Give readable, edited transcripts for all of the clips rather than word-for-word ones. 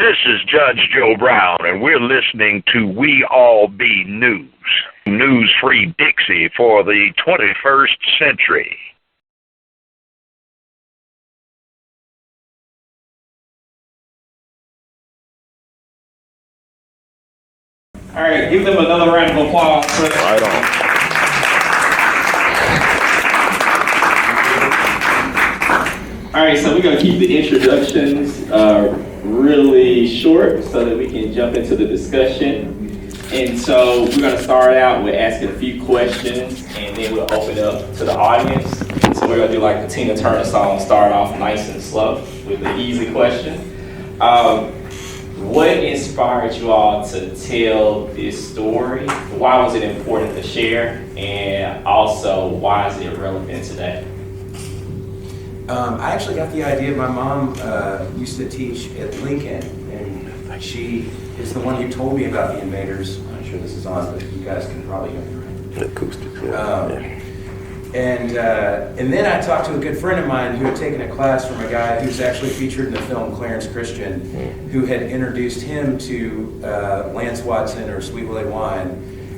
This is Judge Joe Brown, and we're listening to We All Be News. News-free Dixie for the 21st century. All right, give them another round of applause. Right on. All right, so we're going to keep the introductions really short so that we can jump into the discussion. And so we're going to start out with asking a few questions, and then we'll open up to the audience. So we're going to do like the Tina Turner song, start off nice and slow with an easy question. What inspired you all to tell this story? Why was it important to share? And also, why is it relevant today? I actually got the idea. My mom used to teach at Lincoln, and she is the one who told me about the Invaders. I'm not sure this is on, but you guys can probably hear me, right? Acoustics, And then I talked to a good friend of mine who had taken a class from a guy who's actually featured in the film, Clarence Christian, who had introduced him to Lance Watson or Sweet Willie Wine.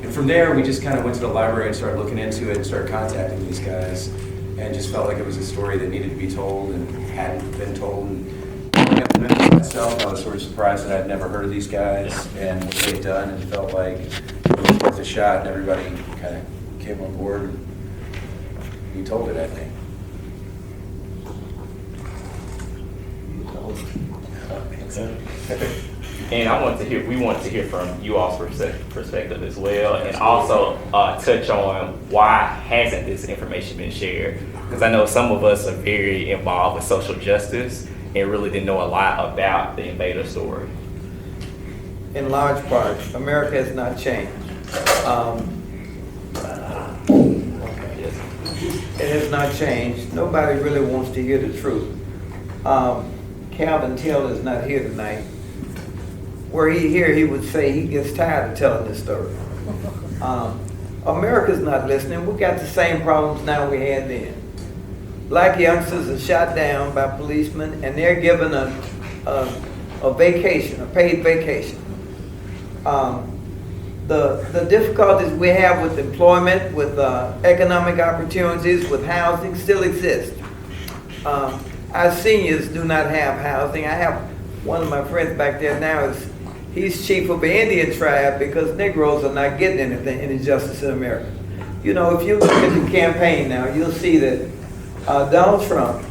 And from there, we just kind of went to the library and started looking into it and started contacting these guys, and just felt like it was a story that needed to be told and hadn't been told. And growing up in Memphis myself, I was sort of surprised that I'd never heard of these guys and what they'd done, and felt like it was worth a shot, and everybody kind of came on board. You told it, I think. And we want to hear from you all's perspective as well, and also touch on why hasn't this information been shared? Because I know some of us are very involved with social justice and really didn't know a lot about the Invader story. In large part, America has not changed. It has not changed. Nobody really wants to hear the truth. Calvin Taylor is not here tonight. Were he here, he would say he gets tired of telling this story. America's not listening. We got the same problems now we had then. Black youngsters are shot down by policemen, and they're given a vacation, a paid vacation. The difficulties we have with employment, with economic opportunities, with housing still exist. Our seniors do not have housing. I have one of my friends back there now, he's chief of the Indian tribe because Negroes are not getting any justice in America. You know, if you look at the campaign now, you'll see that Donald Trump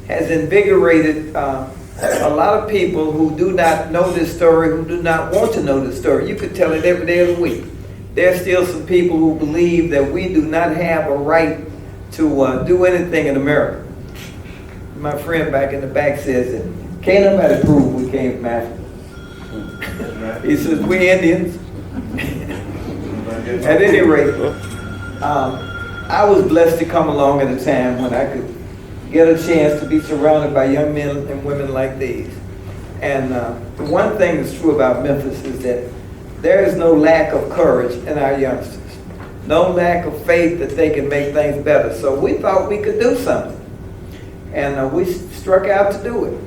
has invigorated a lot of people who do not know this story, who do not want to know this story. You could tell it every day of the week. There's still some people who believe that we do not have a right to do anything in America. My friend back in the back says that can't nobody prove we came from Africa. He says we Indians. At any rate, I was blessed to come along at a time when I could get a chance to be surrounded by young men and women like these. And the one thing that's true about Memphis is that there is no lack of courage in our youngsters, no lack of faith that they can make things better. So we thought we could do something, and we struck out to do it.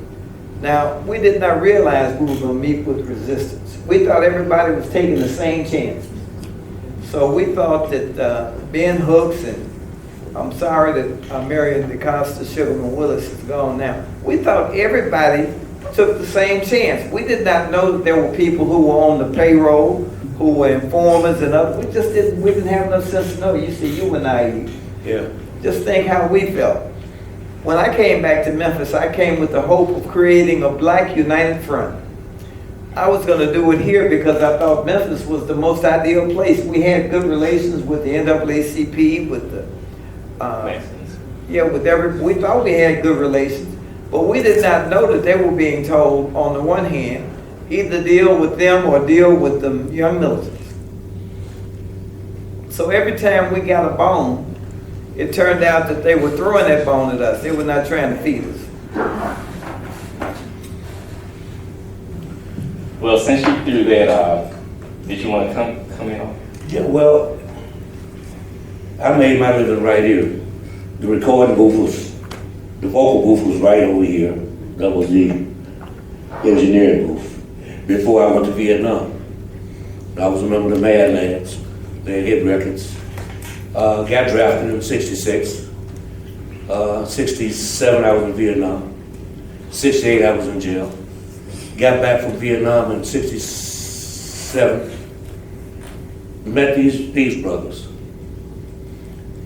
Now, we did not realize we were going to meet with resistance. We thought everybody was taking the same chance. So we thought that Ben Hooks, and I'm sorry that Marion DeCosta Sugarman Willis is gone now. We thought everybody took the same chance. We did not know that there were people who were on the payroll, who were informers and others. We didn't have enough sense to know. You see, you were naive. Yeah. Just think how we felt. When I came back to Memphis, I came with the hope of creating a Black United Front. I was going to do it here because I thought Memphis was the most ideal place. We had good relations with the NAACP, with the we thought we had good relations, but we did not know that they were being told, on the one hand, either deal with them or deal with the young militants. So every time we got a bone, it turned out that they were throwing that bone at us. They were not trying to feed us. Well, since you threw that, did you want to come in on? Yeah, well, I made my living right here. The recording booth was, the vocal booth was right over here, double Z. engineering booth before I went to Vietnam. I was a member of the Mad Lads. They had hit records. Got drafted in '66. 67 I was in Vietnam. 68 I was in jail. Got back from Vietnam in '67. Met these brothers.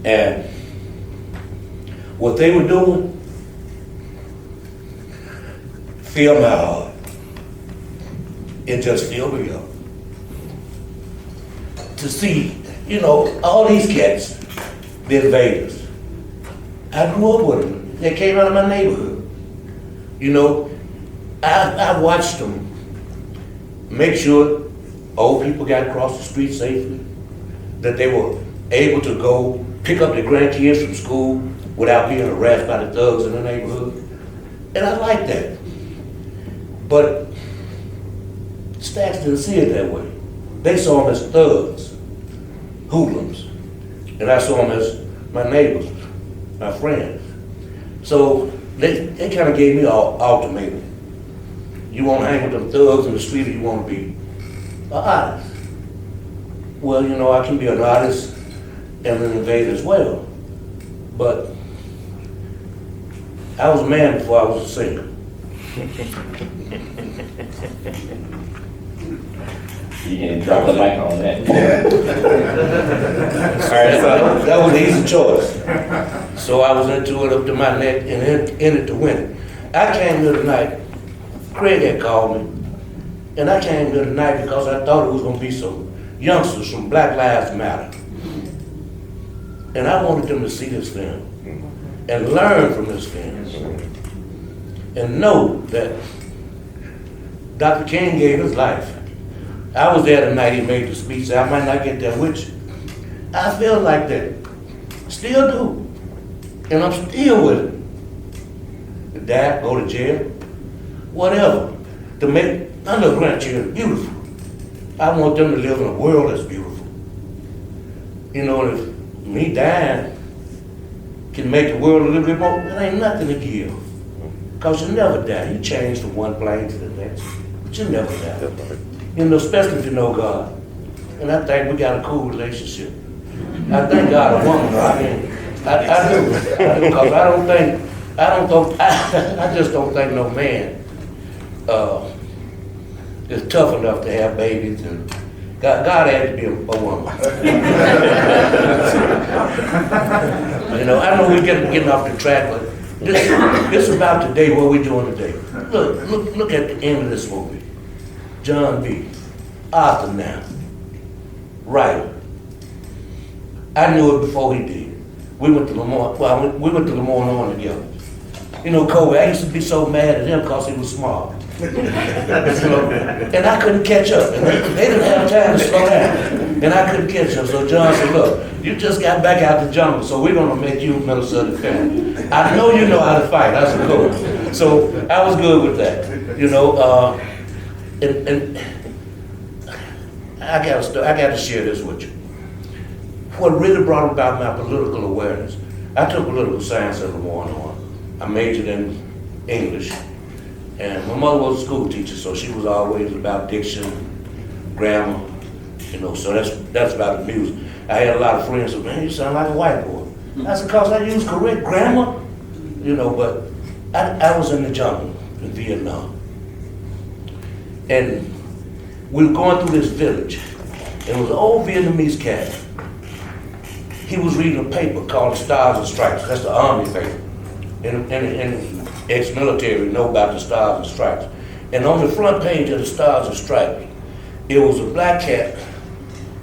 And what they were doing filled my heart. It just filled me up. To see, you know, all these cats, the invaders. I grew up with them. They came out of my neighborhood. You know, I watched them make sure old people got across the street safely, that they were able to go pick up their grandkids from school without being harassed by the thugs in the neighborhood. And I like that. But STAX didn't see it that way. They saw them as thugs, hoodlums. And I saw them as my neighbors, my friends. So they kind of gave me an ultimatum. You want to hang with them thugs in the street, or you want to be an artist? Well, you know, I can be an artist and an invader as well. But I was a man before I was a singer. You can drop the mic on that. All right, so that was an easy choice. So I was into it up to my neck and in it to win it. I came here tonight, Craig had called me, and I came here tonight because I thought it was going to be some youngsters from Black Lives Matter. And I wanted them to see this film and learn from this film and know that Dr. King gave his life. I was there the night he made the speech, so I might not get there with you. I feel like that. Still do. And I'm still with it. To die, go to jail, whatever. To make my little grandchildren beautiful. I want them to live in a world that's beautiful. You know, if me dying can make the world a little bit more, there ain't nothing to give. Because you never die. You change from one plane to the next, but you never die. You know, especially if you know God. And I think we got a cool relationship. I thank God a woman. I mean, I do. Because I just don't think no man is tough enough to have babies. And God had to be a woman. You know, I know we're getting off the track, but this is about today, what we're doing today. Look at the end of this movie. John B. Arthur now, writer. I knew it before he did. We went to Lamar, we went to Lamar on together. You know, Kobe, I used to be so mad at him because he was smart. And I couldn't catch up. And they didn't have time to slow down. And I couldn't catch up. So John said, look, you just got back out the jungle, so we're going to make you Minnesota fan. I know you know how to fight. I said, cool. So I was good with that. You know, and I got to share this with you. What really brought about my political awareness, I took political science at Lamar. I majored in English. And my mother was a school teacher, so she was always about diction, grammar, you know, so that's about the music. I had a lot of friends who said, man, you sound like a white boy. I said, because I use correct grammar, you know, but I was in the jungle in Vietnam. And we were going through this village, and it was an old Vietnamese cat. He was reading a paper called Stars and Stripes. That's the Army paper. And ex-military know about the Stars and Stripes. And on the front page of the Stars and Stripes, it was a black cat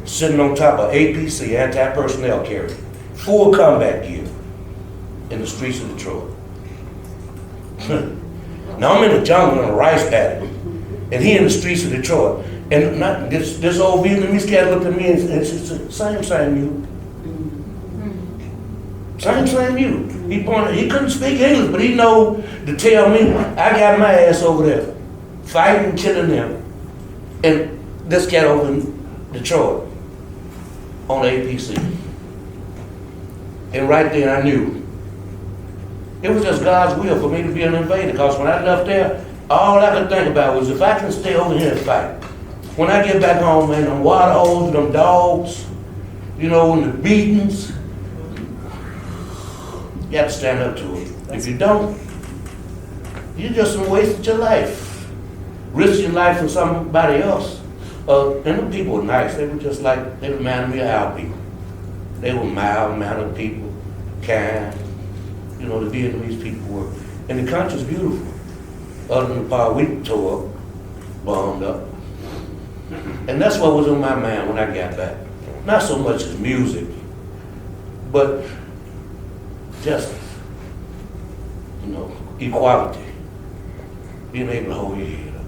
sitting on top of APC, anti-personnel carrier, full combat gear, in the streets of Detroit. Now I'm in the jungle in a rice paddy, and he in the streets of Detroit. And this old Vietnamese cat looked at me and said, same you. Same you. He pointed, he couldn't speak English, but he know to tell me, I got my ass over there, fighting, killing them. And this cat over in Detroit, on APC. And right then I knew, it was just God's will for me to be an invader, because when I left there, All I could think about was if I can stay over here and fight. When I get back home, man, them water holes, them dogs, you know, and the beatings, you have to stand up to it. If you don't, you just wasted your life. Risk your life for somebody else. And the people were nice. They were just like, they reminded me of our people. They were mild-mannered people, kind. You know, the Vietnamese people were. And the country's beautiful. Other than the part we tore up, bombed up. And that's what was on my mind when I got back. Not so much as music, but justice. You know, equality. Being able to hold your head up.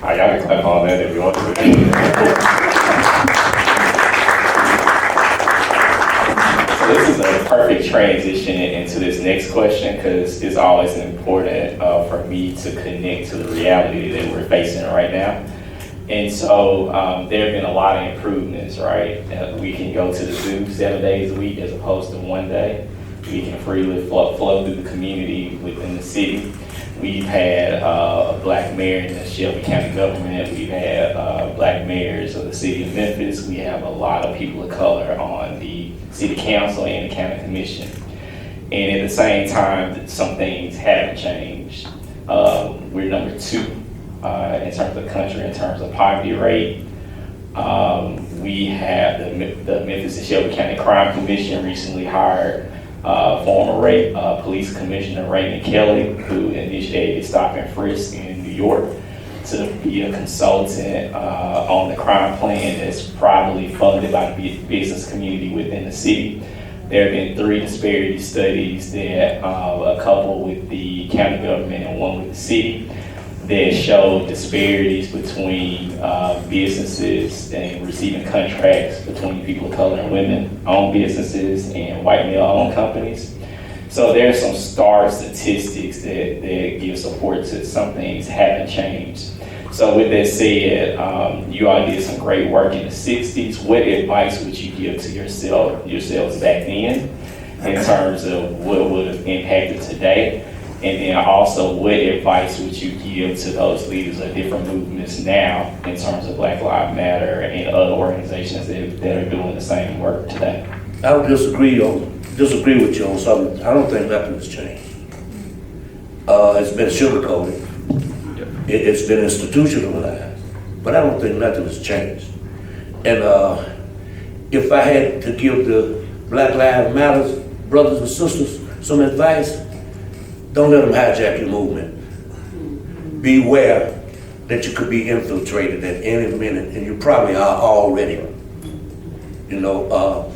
All right, y'all can clap on that if you want to. So this is a perfect transition into this next question because it's always important for me to connect to the reality that we're facing right now. And so there have been a lot of improvements, right? We can go to the zoo 7 days a week as opposed to 1 day. We can freely flow through the community within the city. We've had a black mayor in the Shelby County government. We've had black mayors of the city of Memphis. We have a lot of people of color on the city council and the county commission. And at the same time, some things haven't changed. We're number 2 in terms of the country, in terms of poverty rate. We have the Memphis and Shelby County Crime Commission recently hired former police commissioner Raymond Kelly, who initiated stop and frisk in New York, to be a consultant on the crime plan that's probably funded by the business community within the city. There have been 3 disparity studies that a couple with the county government and 1 with the city that show disparities between businesses and receiving contracts between people of color and women-owned businesses and white male-owned companies. So there are some stark statistics that give support to some things haven't changed. So with that said, you all did some great work in the 60s. What advice would you give to yourselves back then in terms of what would have impacted today? And then also, what advice would you give to those leaders of different movements now in terms of Black Lives Matter and other organizations that are doing the same work today? I would disagree with you on something. I don't think nothing has changed. It's been sugar-coated. It's been institutionalized. But I don't think nothing has changed. And if I had to give the Black Lives Matter brothers and sisters some advice, don't let them hijack your movement. Beware that you could be infiltrated at any minute, and you probably are already. You know,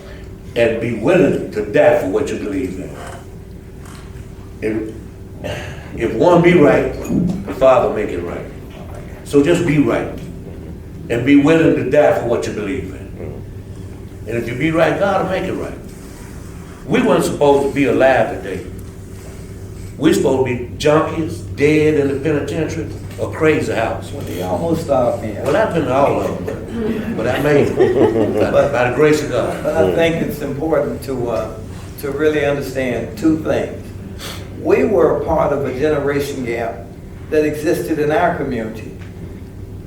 and be willing to die for what you believe in. If one be right, the Father make it right. So just be right, and be willing to die for what you believe in. And if you be right, God will make it right. We weren't supposed to be alive today. We're supposed to be junkies, dead in the penitentiary, or crazy house. Well, they almost stopped me. Well, I've been to all of them, but I made it by the grace of God. But I think it's important to really understand 2 things. We were a part of a generation gap that existed in our community,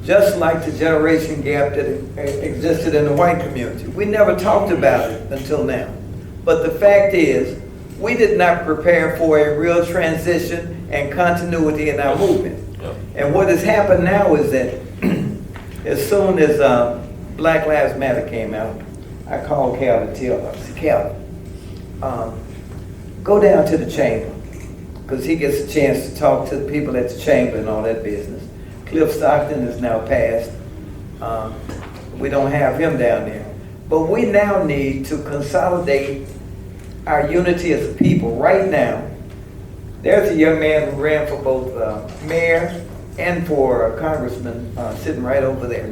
just like the generation gap that existed in the white community. We never talked about it until now. But the fact is, we did not prepare for a real transition and continuity in our movement. Yep. And what has happened now is that as soon as Black Lives Matter came out, I called Cal to tell her, I said, Cal, go down to the chamber, because he gets a chance to talk to the people at the chamber and all that business. Cliff Stockton is now passed. We don't have him down there. But we now need to consolidate our unity as a people. Right now, there's a young man who ran for both mayor and for congressman sitting right over there.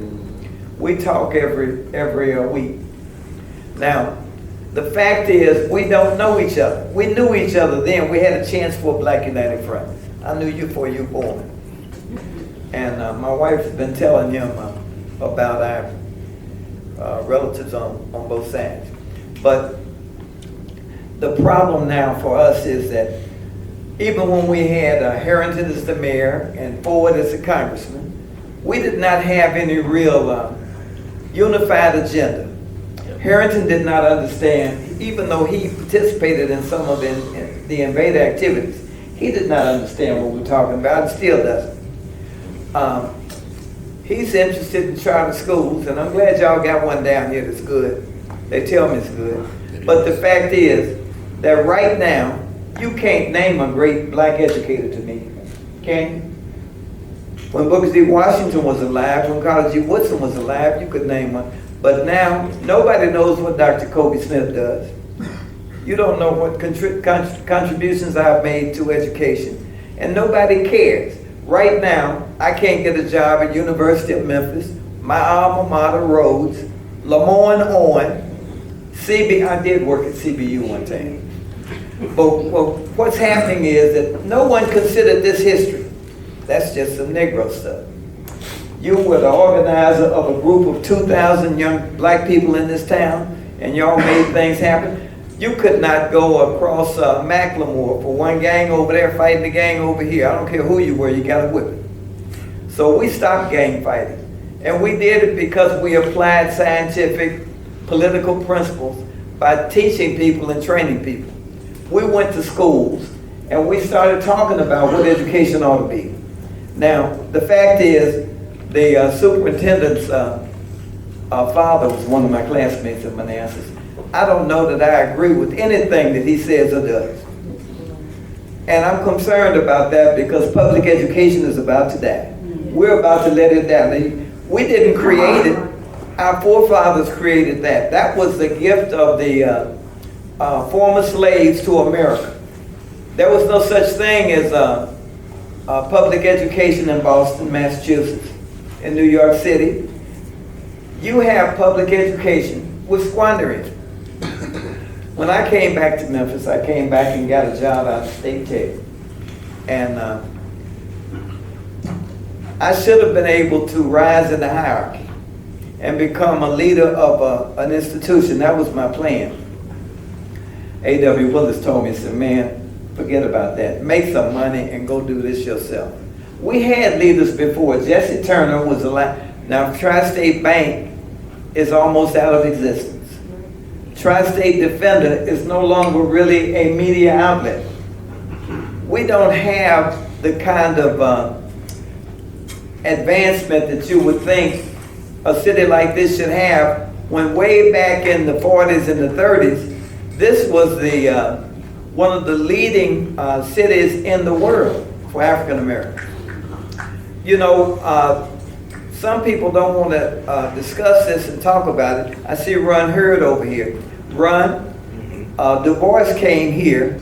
We talk every week. Now, the fact is, we don't know each other. We knew each other then. We had a chance for a Black United Front. I knew you before you were born. And my wife has been telling him about our relatives on both sides. But the problem now for us is that even when we had Harrington as the mayor and Ford as the congressman, we did not have any real unified agenda. Harrington did not understand, even though he participated in some of the invader activities, he did not understand what we're talking about, and still doesn't. He's interested in charter schools, and I'm glad y'all got one down here that's good. They tell me it's good. But the fact is that right now, you can't name a great black educator to me, can you? When Booker T. Washington was alive, when Carter G. Woodson was alive, you could name one. But now, nobody knows what Dr. Kobe Smith does. You don't know what contributions I've made to education. And nobody cares. Right now, I can't get a job at University of Memphis, my alma mater, Rhodes, Lemoyne on, I did work at CBU one time. But what's happening is that no one considered this history. That's just some Negro stuff. You were the organizer of a group of 2,000 young black people in this town, and y'all made things happen. You could not go across Macklemore for one gang over there fighting the gang over here. I don't care who you were, you got a whipping. So we stopped gang fighting. And we did it because we applied scientific political principles by teaching people and training people. We went to schools and we started talking about what education ought to be. Now, the fact is, the superintendent's father was one of my classmates at Manassas. I don't know that I agree with anything that he says or does. And I'm concerned about that because public education is about to die. We're about to let it die. We didn't create it. Our forefathers created that. That was the gift of the former slaves to America. There was no such thing as public education in Boston, Massachusetts, in New York City. You have public education, we're squandering it. When I came back to Memphis, I came back and got a job out of State Tech. And I should have been able to rise in the hierarchy and become a leader of an institution. That was my plan. A.W. Willis told me, he said, man, forget about that. Make some money and go do this yourself. We had leaders before. Jesse Turner was alive. Now, Tri-State Bank is almost out of existence. Tri-State Defender is no longer really a media outlet. We don't have the kind of advancement that you would think a city like this should have when way back in the 40s and the 30s, this was the one of the leading cities in the world for African Americans. You know, some people don't want to discuss this and talk about it. I see Ron Hurd over here. Ron, Du Bois came here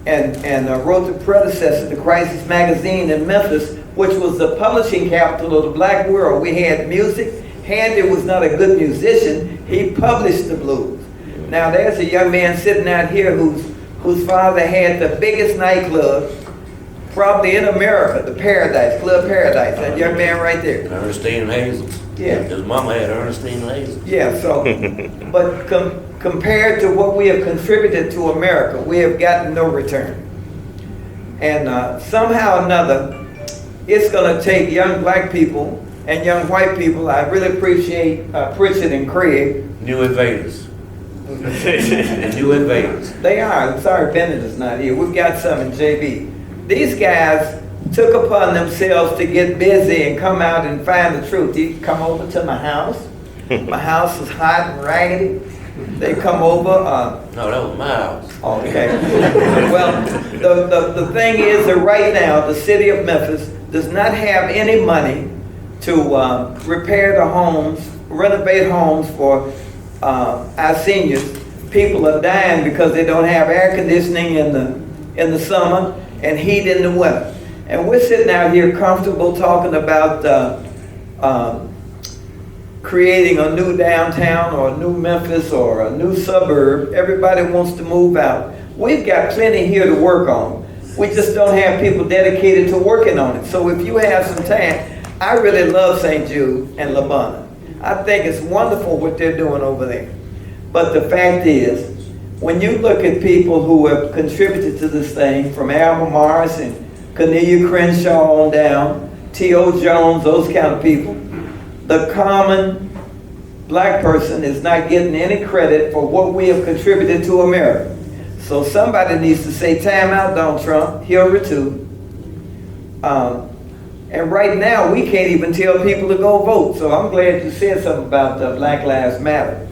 and wrote the predecessor to Crisis Magazine in Memphis, which was the publishing capital of the black world. We had music. Handy was not a good musician. He published the blues. Now there's a young man sitting out here whose father had the biggest nightclub probably in America, the Paradise, Club Paradise, that young man right there. Ernestine Hazel. Yeah. His mama had Ernestine Hazel. Yeah, so, but compared to what we have contributed to America, we have gotten no return. And somehow or another, it's gonna take young black people and young white people. I really appreciate Pritchett and Craig. New invaders. New invaders. They are. I'm sorry Bennett is not here. We've got some in JB. These guys took upon themselves to get busy and come out and find the truth. You come over to my house. My house is hot and raggedy. They come over. No, that was my house. Okay. Well, the thing is that right now, the city of Memphis does not have any money to repair the homes, renovate homes for our seniors. People are dying because they don't have air conditioning in the summer and heat in the winter. And we're sitting out here comfortable talking about creating a new downtown or a new Memphis or a new suburb. Everybody wants to move out. We've got plenty here to work on. We just don't have people dedicated to working on it. So if you have some time, I really love St. Jude and LaBonna. I think it's wonderful what they're doing over there. But the fact is, when you look at people who have contributed to this thing, from Alma Morris and Cornelia Crenshaw on down, T.O. Jones, those kind of people, the common black person is not getting any credit for what we have contributed to America. So somebody needs to say, time out, Donald Trump, Hillary too. And right now, we can't even tell people to go vote. So I'm glad you said something about Black Lives Matter.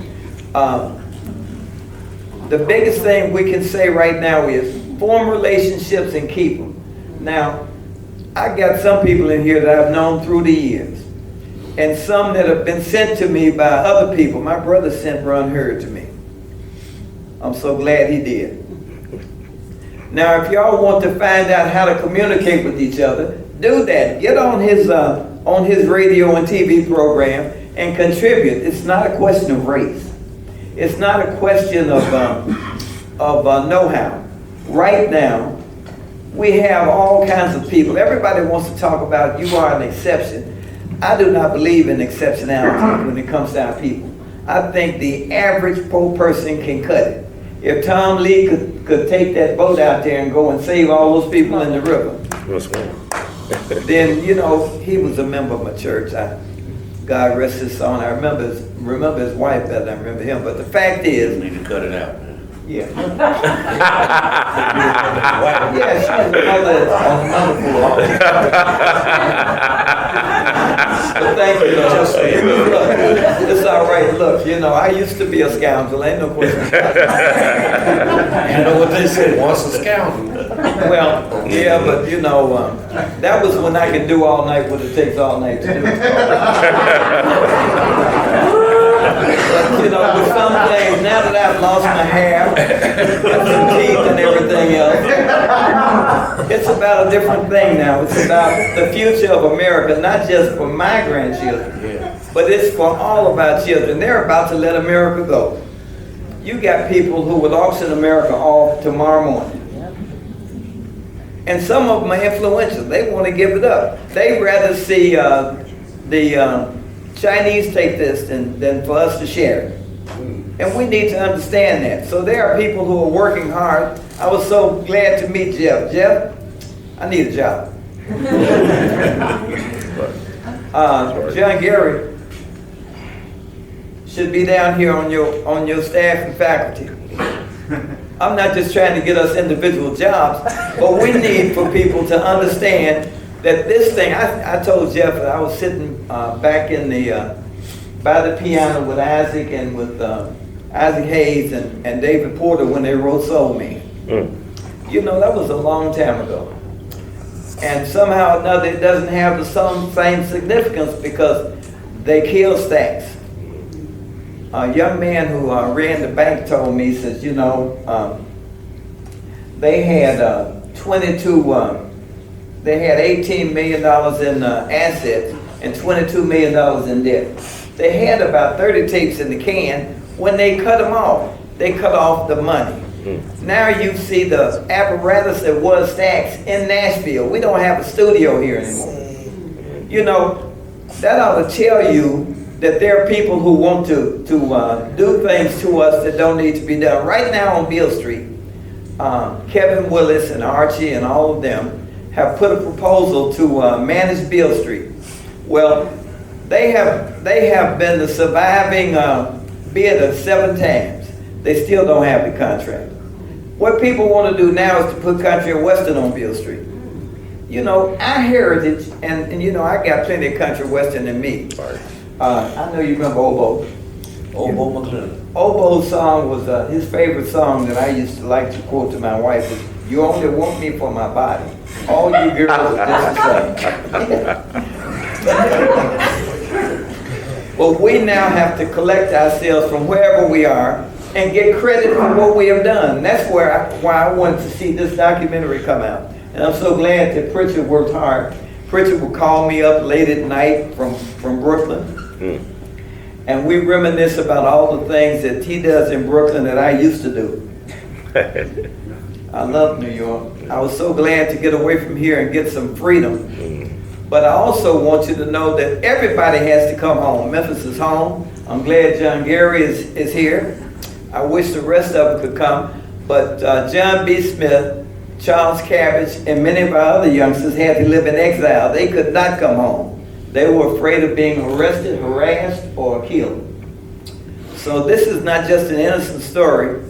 The biggest thing we can say right now is form relationships and keep them. Now, I got some people in here that I've known through the years, and some that have been sent to me by other people. My brother sent Ron Hurd to me. I'm so glad he did. Now, if y'all want to find out how to communicate with each other, do that. Get on his radio and TV program and contribute. It's not a question of race. It's not a question of know-how. Right now, we have all kinds of people. Everybody wants to talk about you are an exception. I do not believe in exceptionality when it comes to our people. I think the average poor person can cut it. If Tom Lee could take that boat out there and go and save all those people in the river, then, you know, he was a member of my church. God rest his soul. I remember his wife better than I remember him. But the fact is, You need to cut it out, man. yeah. Yeah, she was another wonderful. But thank you, though. Look, it's all right. Look, you know, I used to be a scoundrel. Ain't no question about it. You know what they say, once a scoundrel. Well, yeah, but you know, that was when I could do all night what it takes all night to do. But, you know, with some things, now that I've lost my hair, got some teeth and everything else, it's about a different thing now. It's about the future of America, not just for my grandchildren, but it's for all of our children. They're about to let America go. You got people who would auction America off tomorrow morning. And some of them are influential. They want to give it up. They'd rather see the Chinese take this than for us to share it. And we need to understand that. So there are people who are working hard. I was so glad to meet Jeff. Jeff, I need a job. John Gary should be down here on your staff and faculty. I'm not just trying to get us individual jobs, but we need for people to understand that this thing, I told Jeff that I was sitting back in by the piano with Isaac and with Isaac Hayes and David Porter when they wrote Soul Man. You know, that was a long time ago. And somehow or another it doesn't have the same significance because they killed STAX. A young man who ran the bank told me, he says, you know, they had they had $18 million in assets and $22 million in debt. They had about 30 tapes in the can. When they cut them off, they cut off the money. Now you see the apparatus that was STAX in Nashville. We don't have a studio here anymore. You know, that ought to tell you that there are people who want to do things to us that don't need to be done. Right now on Beale Street, Kevin Willis and Archie and all of them have put a proposal to manage Beale Street. Well, they have been the surviving bidder 7 times. They still don't have the contract. What people want to do now is to put country and western on Beale Street. You know, our heritage, and you know, I got plenty of country western in me. I know you remember Oboe. Oboe McClellan. Oboe's song was his favorite song that I used to like to quote to my wife was, "You only want me for my body. All you girls are just the same." Well, we now have to collect ourselves from wherever we are and get credit for what we have done. And that's why I wanted to see this documentary come out. And I'm so glad that Pritchard worked hard. Pritchard would call me up late at night from Brooklyn. And we reminisce about all the things that he does in Brooklyn that I used to do. I love New York. I was so glad to get away from here and get some freedom. But I also want you to know that everybody has to come home. Memphis is home. I'm glad John Gary is here. I wish the rest of them could come, but John B. Smith, Charles Cabbage, and many of our other youngsters had to live in exile. They could not come home. They were afraid of being arrested, harassed, or killed. So this is not just an innocent story.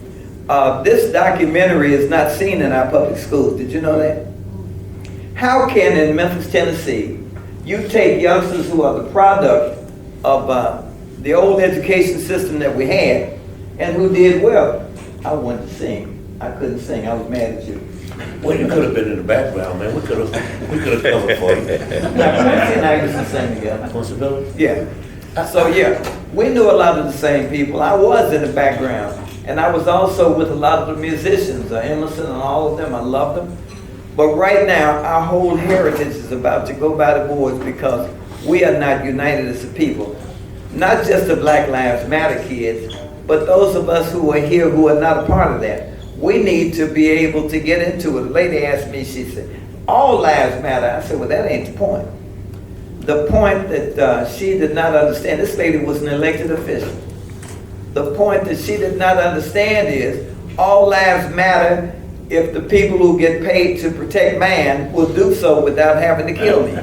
This documentary is not seen in our public schools. Did you know that? How can in Memphis, Tennessee, you take youngsters who are the product of the old education system that we had and who did well? I wanted to sing. I couldn't sing. I was mad at you. Well, you could have been in the background, man. We could have covered for you. Now, and I used to sing together. Possibility? Yeah. So yeah, we knew a lot of the same people. I was in the background, and I was also with a lot of the musicians, Emerson and all of them. I loved them. But right now, our whole heritage is about to go by the boards because we are not united as a people. Not just the Black Lives Matter kids, but those of us who are here who are not a part of that. We need to be able to get into it. A lady asked me, she said, all lives matter. I said, well, that ain't the point. The point that she did not understand, this lady was an elected official. The point that she did not understand is all lives matter if the people who get paid to protect man will do so without having to kill me.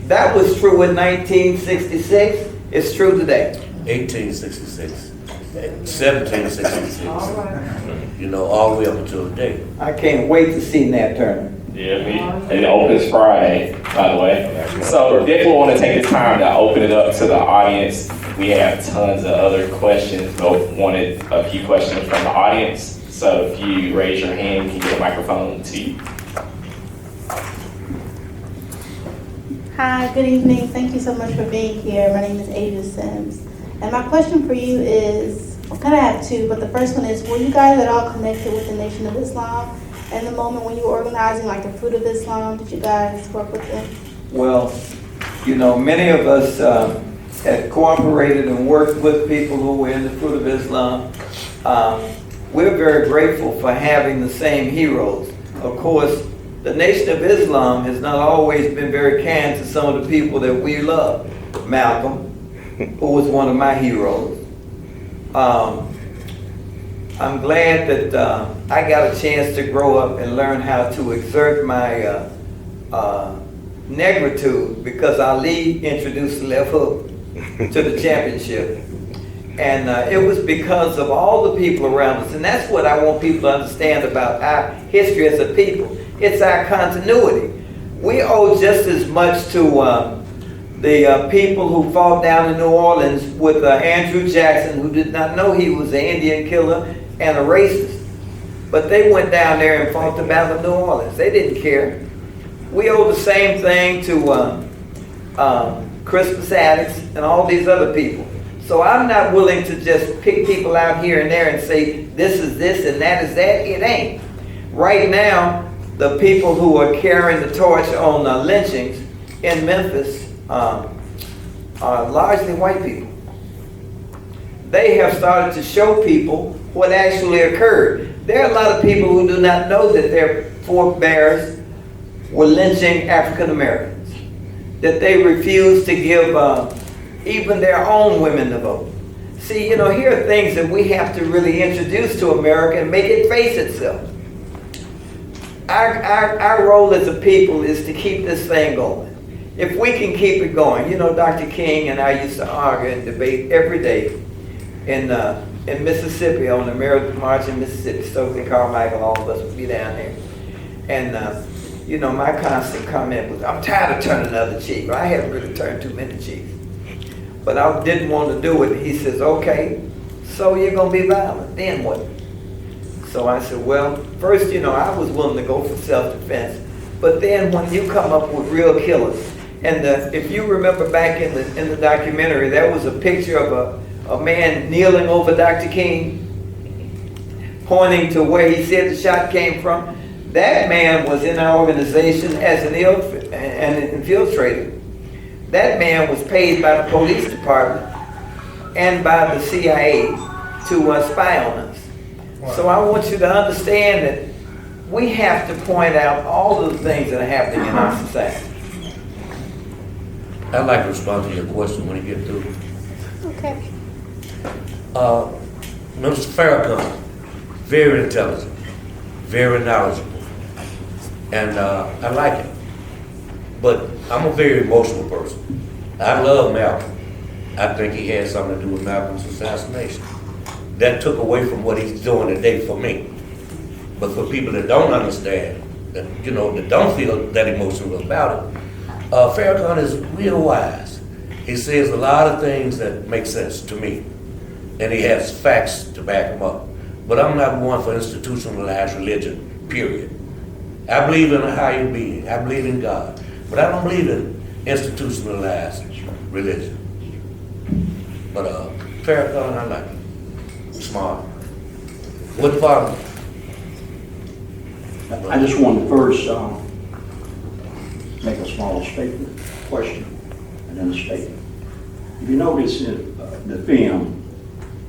That was true in 1966. It's true today. 1866, 1766. You know, all the way up until today. I can't wait to see Nat Turner. Yeah, it opens Friday, by the way. So definitely want to take this time to open it up to the audience. We have tons of other questions, but wanted a few questions from the audience. So if you raise your hand, we can get a microphone to you. Hi, good evening. Thank you so much for being here. My name is Asia Sims. And my question for you is, I kind of have two, but the first one is, were you guys at all connected with the Nation of Islam? In the moment when you were organizing like the Fruit of Islam, did you guys work with them? Well, you know, many of us had cooperated and worked with people who were in the Fruit of Islam. We're very grateful for having the same heroes. Of course, the Nation of Islam has not always been very kind to some of the people that we love. Malcolm, who was one of my heroes. I'm glad that I got a chance to grow up and learn how to exert my negritude because Ali introduced the left hook to the championship. And it was because of all the people around us. And that's what I want people to understand about our history as a people. It's our continuity. We owe just as much to the people who fought down in New Orleans with Andrew Jackson, who did not know he was an Indian killer and a racist. But they went down there and fought the Battle of New Orleans. They didn't care. We owe the same thing to Crispus Attucks and all these other people. So I'm not willing to just pick people out here and there and say, this is this and that is that. It ain't. Right now, the people who are carrying the torch on lynchings in Memphis are largely white people. They have started to show people what actually occurred. There are a lot of people who do not know that their forebears were lynching African Americans, that they refused to give even their own women the vote. See, you know, here are things that we have to really introduce to America and make it face itself. Our role as a people is to keep this thing going. If we can keep it going, you know, Dr. King and I used to argue and debate every day in Mississippi, on the American March in Mississippi. Stokely Carmichael, all of us would be down there. And, you know, my constant comment was, I'm tired of turning the other cheek. I haven't really turned too many cheeks. But I didn't want to do it. He says, okay, so you're going to be violent. Then what? So I said, well, first, you know, I was willing to go for self-defense. But then when you come up with real killers, and if you remember back in the documentary, there was a picture of a man kneeling over Dr. King, pointing to where he said the shot came from. That man was in our organization as an infiltrator. That man was paid by the police department and by the CIA to spy on us. Wow. So I want you to understand that we have to point out all of the things that are happening in our society. I'd like to respond to your question when you get through. Okay. Mr. Farrakhan, very intelligent, very knowledgeable, and I like it. But I'm a very emotional person. I love Malcolm. I think he had something to do with Malcolm's assassination. That took away from what he's doing today for me. But for people that don't understand, that that don't feel that emotional about it, Farrakhan is real wise. He says a lot of things that make sense to me, and he has facts to back him up. But I'm not one for institutionalized religion, period. I believe in a higher being. I believe in God. But I don't believe in institutionalized religion. But Farrakhan, I like him. Smart. What the father? I just want to first make a small statement, question, and then a statement. If you notice in the film,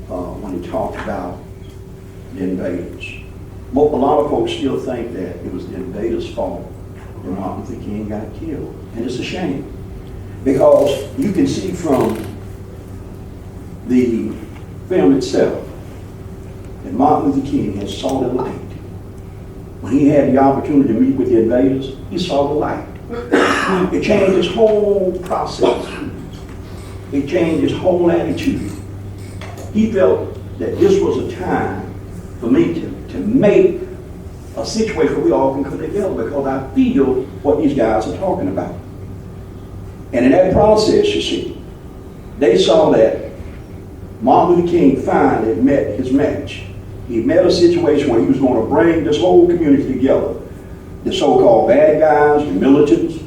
when he talked about the invaders, a lot of folks still think that it was the invaders' fault that Martin Luther King got killed. And it's a shame, because you can see from the film itself that Martin Luther King has saw the light. When he had the opportunity to meet with the invaders, he saw the light. It changed his whole process. It changed his whole attitude. He felt that this was a time for me to make a situation where we all can come together, because I feel what these guys are talking about. And in that process, you see, they saw that Martin Luther King finally met his match. He met a situation where he was going to bring this whole community together, the so-called bad guys, the militants,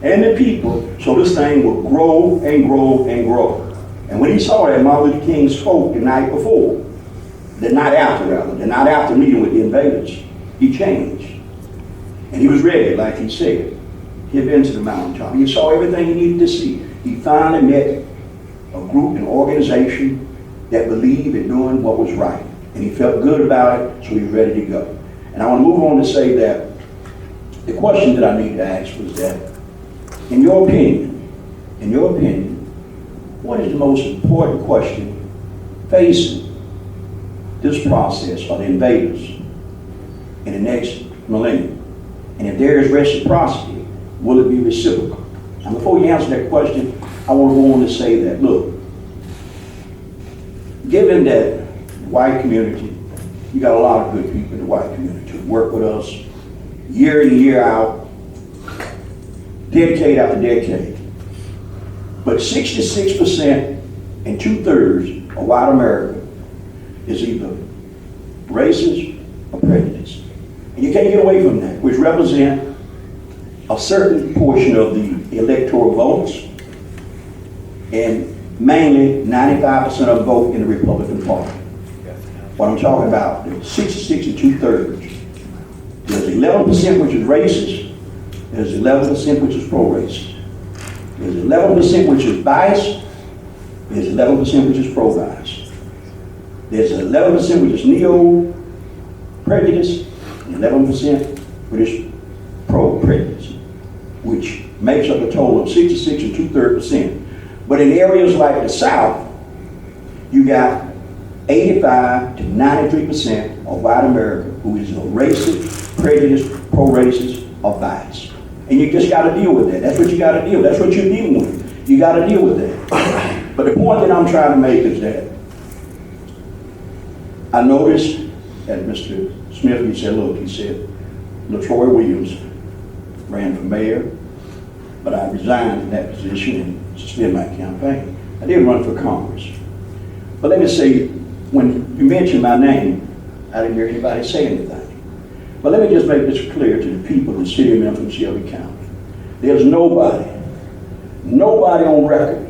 and the people, so this thing would grow and grow and grow. And when he saw that, Martin Luther King spoke the night before, the night after meeting with the invaders, he changed. And he was ready, like he said. He had been to the mountaintop. He saw everything he needed to see. He finally met a group, an organization that believed in doing what was right. And he felt good about it, so he was ready to go. And I want to move on to say that the question that I need to ask was that, in your opinion, what is the most important question facing this process of the invaders in the next millennium? And if there is reciprocity, will it be reciprocal? And before you answer that question, I want to go on to say that, look, given that white community, you got a lot of good people in the white community who work with us year in, year out, decade after decade. But 66% and 2/3 of white America is either racist or prejudiced. And you can't get away from that, which represent a certain portion of the electoral votes, and mainly 95% of vote in the Republican Party. What I'm talking about, there's 66 and 2/3. There's 11% which is racist. There's 11% which is pro-racist. There's 11% which is biased. There's 11% which is pro-biased. There's 11% which is neo-prejudice, and 11% which is pro-prejudice, which makes up a total of 66 and 2/3%. But in areas like the South, you got 85 to 93% of white America who is racist, prejudiced, pro-racist, or biased. And you just got to deal with that. That's what you got to deal with. That's what you're dealing with. You got to deal with that. But the point that I'm trying to make is that I noticed that Mr. Smith, he said, LaTroy Williams ran for mayor, but I resigned in that position and suspended my campaign. I did run for Congress. But let me say, when you mentioned my name, I didn't hear anybody say anything. But let me just make this clear to the people in the city of Memphis, Shelby County. There's nobody on record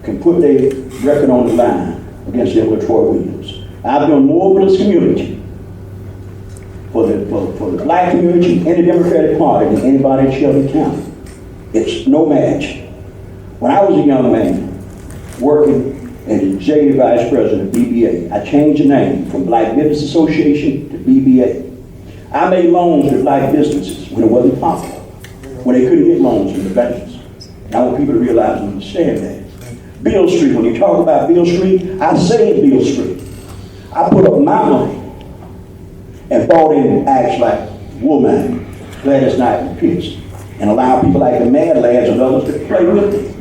can put their record on the line against LaTroy Williams. I've done more for this community, for the black community and the Democratic Party than anybody in Shelby County. It's no match. When I was a young man working as Executive Vice President of BBA, I changed the name from Black Business Association to BBA. I made loans to black businesses when it wasn't popular, when they couldn't get loans from the banks. And I want people to realize and understand that. Beale Street, when you talk about Beale Street, I saved Beale Street. I put up my money and bought in acts like Woman, Gladys Knight and Pitts, and allow people like the Mad Lads and others to play with me.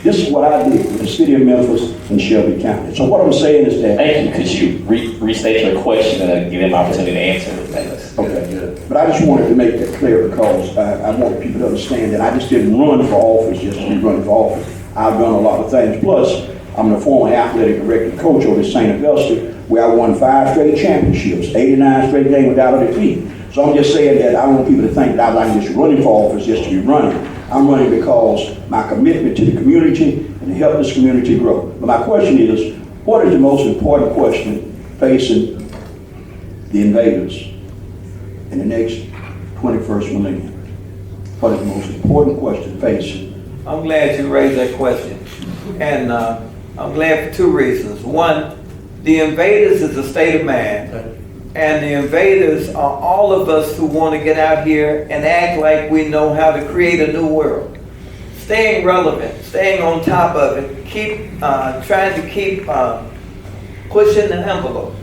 This is what I did in the city of Memphis and Shelby County. So what I'm saying is that... Thank you. Could you restate your question and give them an opportunity to answer it? Okay, but I just wanted to make that clear because I want people to understand that I just didn't run for office just to be running for office. I've done a lot of things. Plus, I'm the former athletic director coach over at St. Augusta, where I won 5 straight championships, 89 straight games without a defeat. So I'm just saying that I don't want people to think that I'm like just running for office just to be running. I'm running because my commitment to the community and to help this community grow. But my question is, what is the most important question facing the invaders in the next 21st millennium? What is the most important question facing? I'm glad you raised that question. And I'm glad for 2 reasons. One, the invaders is a state of mind. And the invaders are all of us who want to get out here and act like we know how to create a new world. Staying relevant, staying on top of it, trying to keep pushing the envelope,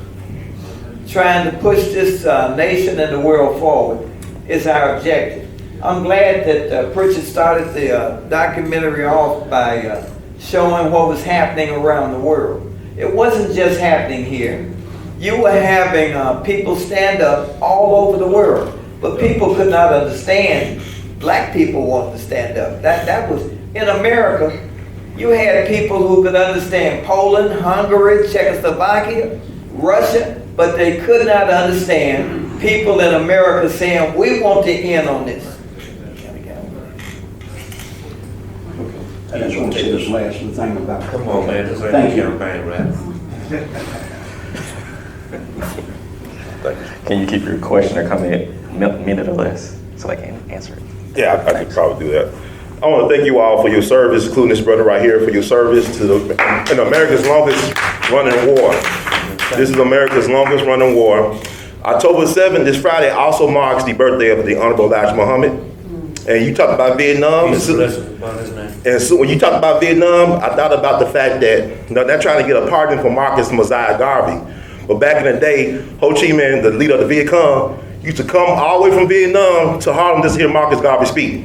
trying to push this nation and the world forward is our objective. I'm glad that Pritchett started the documentary off by showing what was happening around the world. It wasn't just happening here. You were having people stand up all over the world, but people could not understand. Black people wanted to stand up. That was, in America, you had people who could understand Poland, Hungary, Czechoslovakia, Russia, but they could not understand people in America saying, we want to end on this. I just want to say this last thing about... Come on, man, this Thank you. campaign, right? Can you keep your question or comment a minute or less so I can answer it? Yeah, I could probably do that. I want to thank you all for your service, including this brother right here, for your service to in America's longest running war. This is America's longest running war. October 7th, this Friday, also marks the birthday of the Honorable Elijah Muhammad. And you talked about Vietnam. And so when you talked about Vietnam, I thought about the fact that they're trying to get a pardon for Marcus Mosiah Garvey. But back in the day, Ho Chi Minh, the leader of the Viet Cong, used to come all the way from Vietnam to Harlem just to hear Marcus Garvey speak.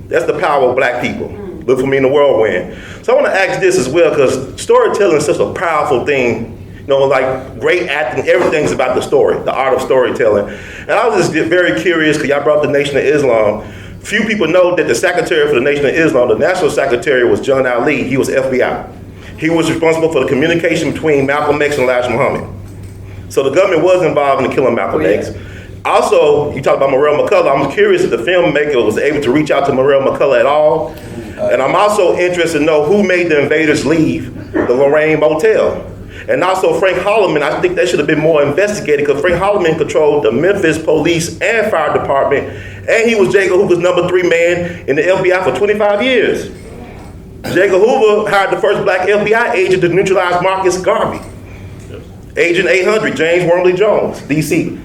That's the power of black people. Look for me in the whirlwind. So I want to ask this as well, because storytelling is such a powerful thing. You know, like great acting, everything's about the story, the art of storytelling. And I was just very curious, because y'all brought up the Nation of Islam. Few people know that the secretary for the Nation of Islam, the national secretary, was John A.L.L. He was FBI. He was responsible for the communication between Malcolm X and Elijah Muhammad. So the government was involved in killing Malcolm X. Also, you talked about Morel McCullough. I'm curious if the filmmaker was able to reach out to Morel McCullough at all. And I'm also interested to know who made the invaders leave the Lorraine Motel. And also Frank Holloman, I think that should have been more investigated, because Frank Holloman controlled the Memphis police and fire department, and he was J. Edgar Hoover's #3 man in the FBI for 25 years. J. Edgar Hoover hired the first black FBI agent to neutralize Marcus Garvey. Agent 800, James Wormley Jones, DC,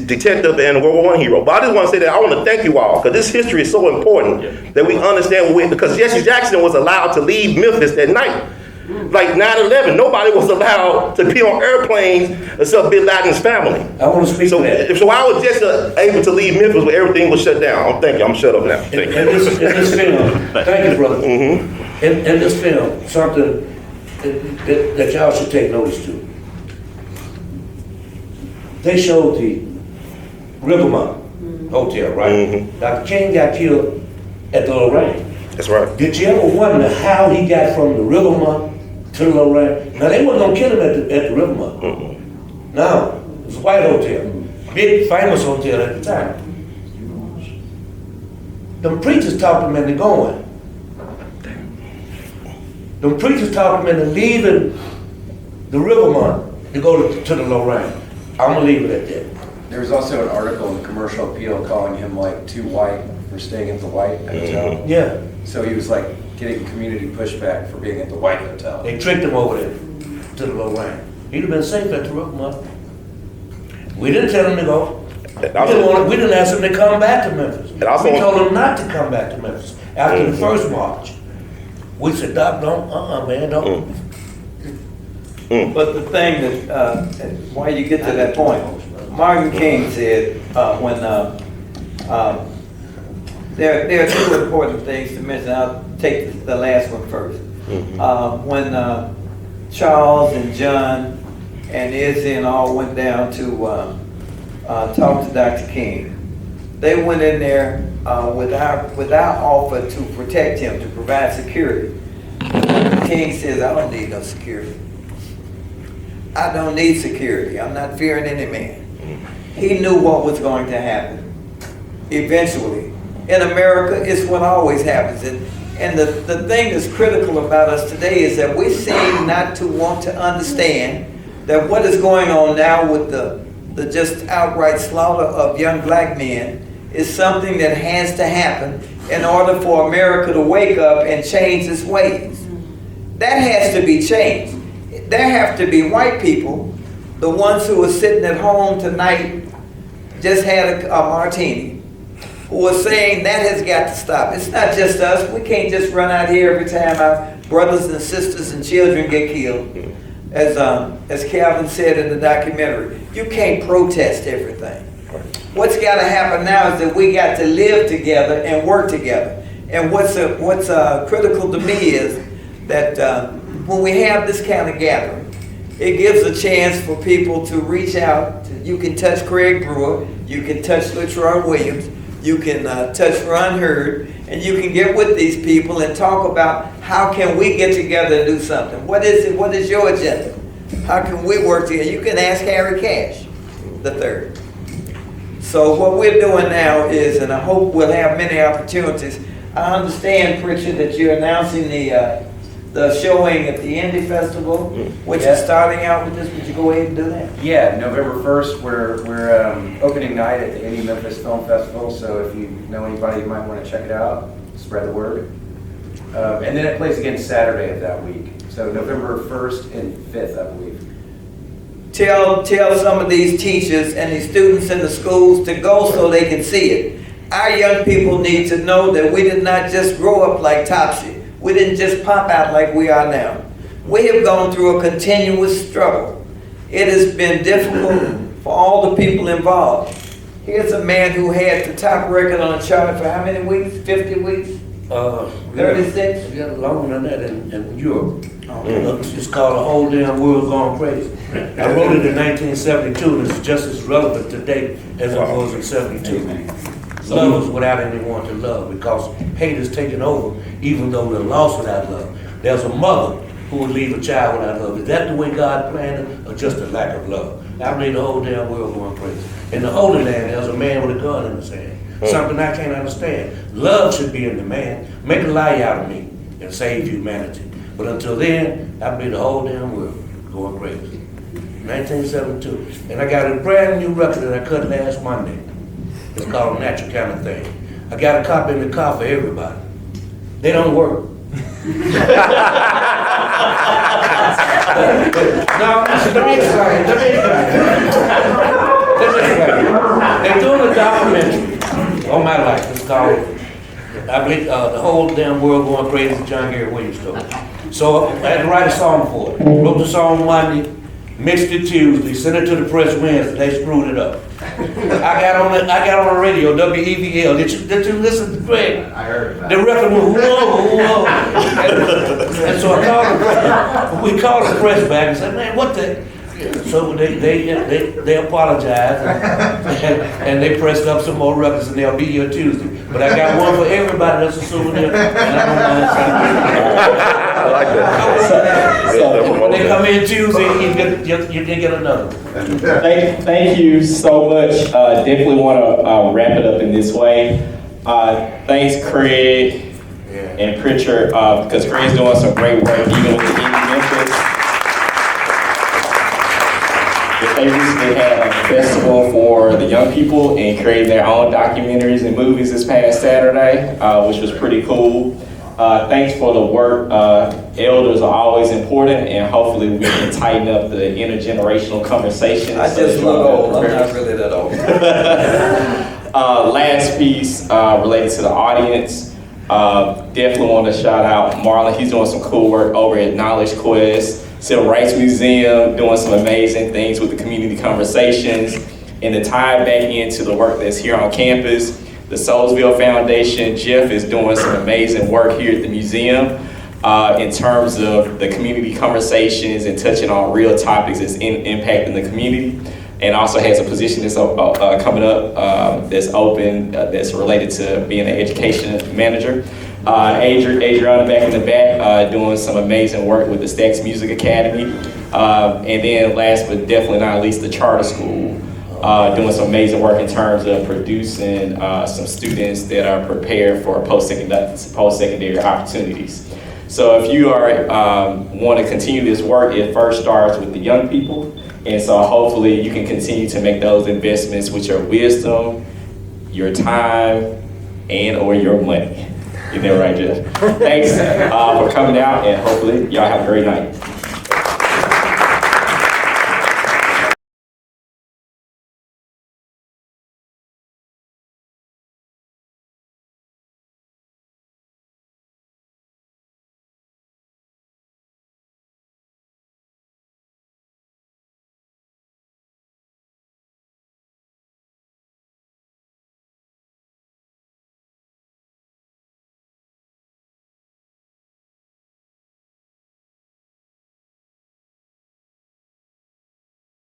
detective and World War I hero. But I just want to say that I want to thank you all, because this history is so important that we understand because Jesse Jackson was allowed to leave Memphis that night. Like 9/11, nobody was allowed to be on airplanes except Bin Laden's family. I want to speak to that. So I was just able to leave Memphis where everything was shut down. Thank you, I'm shut up now. Thank you. In this film, thank you, brother. In this film, something that y'all should take notice to. They showed the Rivermont Hotel, right? Dr. King got killed at the Lorraine. That's right. Did you ever wonder how he got from the Rivermont to the Lorraine? Now, they weren't going to kill him at the Rivermont. No, it was a white hotel. Big, famous hotel at the time. Them preachers talked him into going. Them preachers talked him into leaving the Rivermont to go to the Lorraine. I'm going to leave it at that. There was also an article in the Commercial Appeal calling him like too white for staying at the white hotel. Yeah. So he was like getting community pushback for being at the white hotel. They tricked him over there to the Lorraine. He'd have been safe at the Rivermont. We didn't tell him to go. We didn't ask him to come back to Memphis. We told him not to come back to Memphis after the first march. We said, Doc, don't, man, don't. But the thing that, why you get to that point, Martin King said there are two important things to mention. I'll take the last one first. When Charles and John and Izzy and all went down to talk to Dr. King, they went in there with our offer to protect him, to provide security. Dr. King says, I don't need no security. I don't need security. I'm not fearing any man. He knew what was going to happen eventually. In America, it's what always happens. And the thing that's critical about us today is that we seem not to want to understand that what is going on now with the just outright slaughter of young black men is something that has to happen in order for America to wake up and change its ways. That has to be changed. There have to be white people, the ones who are sitting at home tonight, just had a martini, who are saying that has got to stop. It's not just us. We can't just run out here every time our brothers and sisters and children get killed. As Calvin said in the documentary, you can't protest everything. What's got to happen now is that we got to live together and work together. And what's critical to me is that when we have this kind of gathering, it gives a chance for people to reach out. You can touch Craig Brewer, you can touch Latrell Williams, you can touch Ron Hurd, and you can get with these people and talk about how can we get together and do something. What is it? What is your agenda? How can we work together? You can ask Harry Cash III. So what we're doing now is, and I hope we'll have many opportunities. I understand, Pritchard, that you're announcing the showing at the Indie Festival, which is starting out with this. Would you go ahead and do that? Yeah, November 1st, we're opening night at the Memphis Film Festival, so if you know anybody, you might want to check it out, spread the word. And then it plays again Saturday of that week, so November 1st and 5th, I believe. Tell some of these teachers and these students in the schools to go so they can see it. Our young people need to know that we did not just grow up like Topsy. We didn't just pop out like we are now. We have gone through a continuous struggle. It has been difficult for all the people involved. Here's a man who had the top record on the chart for how many weeks? 50 weeks? 36? Yeah, longer than that in Europe. It's called The Whole Damn World Gone Crazy. I wrote it in 1972, and it's just as relevant today as it was in 72. Love is without anyone to love, because hate is taken over, even though we're lost without love. There's a mother who would leave a child without love. Is that the way God planned it, or just a lack of love? I believe the whole damn world going crazy. In the Holy Land, there's a man with a gun in his hand. Something I can't understand. Love should be in the man. Make a lie out of me and save humanity. But until then, I believe the whole damn world going crazy. 1972. And I got a brand new record that I cut last Monday. It's called Natural Kind of Thing. I got a copy in the car for everybody. They don't work. No, let me explain. They're doing a documentary on my life. It's called, I believe, The Whole Damn World Going Crazy, John Gary Williams story. So I had to write a song for it. Wrote the song Monday, mixed it Tuesday, sent it to the press Wednesday. They screwed it up. I got on the radio, WEVL. Did you listen to Greg? I heard about The record was whoa. And so we called the press back and said, man, what the? So they apologized and they pressed up some more records and they'll be here Tuesday. But I got one for everybody that's a souvenir. And I like that. when they come in Tuesday, you can get another. Thank you so much. Definitely want to wrap it up in this way. Thanks, Craig and Pritchard, because Craig's doing some great work even with the Memphis. They recently had a festival for the young people and created their own documentaries and movies this past Saturday, which was pretty cool. Thanks for the work. Elders are always important, and hopefully we can tighten up the intergenerational conversation. I just look old. I'm not really that old. Last piece related to the audience. Definitely want to shout out Marlon. He's doing some cool work over at Knowledge Quest. Civil Rights Museum, doing some amazing things with the community conversations. And to tie back into the work that's here on campus, the Soulsville Foundation, Jeff is doing some amazing work here at the museum in terms of the community conversations and touching on real topics that's impacting the community. And also has a position that's coming up that's open, that's related to being an education manager. Adriana back in the back doing some amazing work with the STAX Music Academy. And then last but definitely not least, the charter school, doing some amazing work in terms of producing some students that are prepared for post-secondary opportunities. So if you are want to continue this work, it first starts with the young people. And so hopefully you can continue to make those investments with your wisdom, your time, and or your money. You know, right, Jeff? Thanks for coming out, and hopefully y'all have a great night.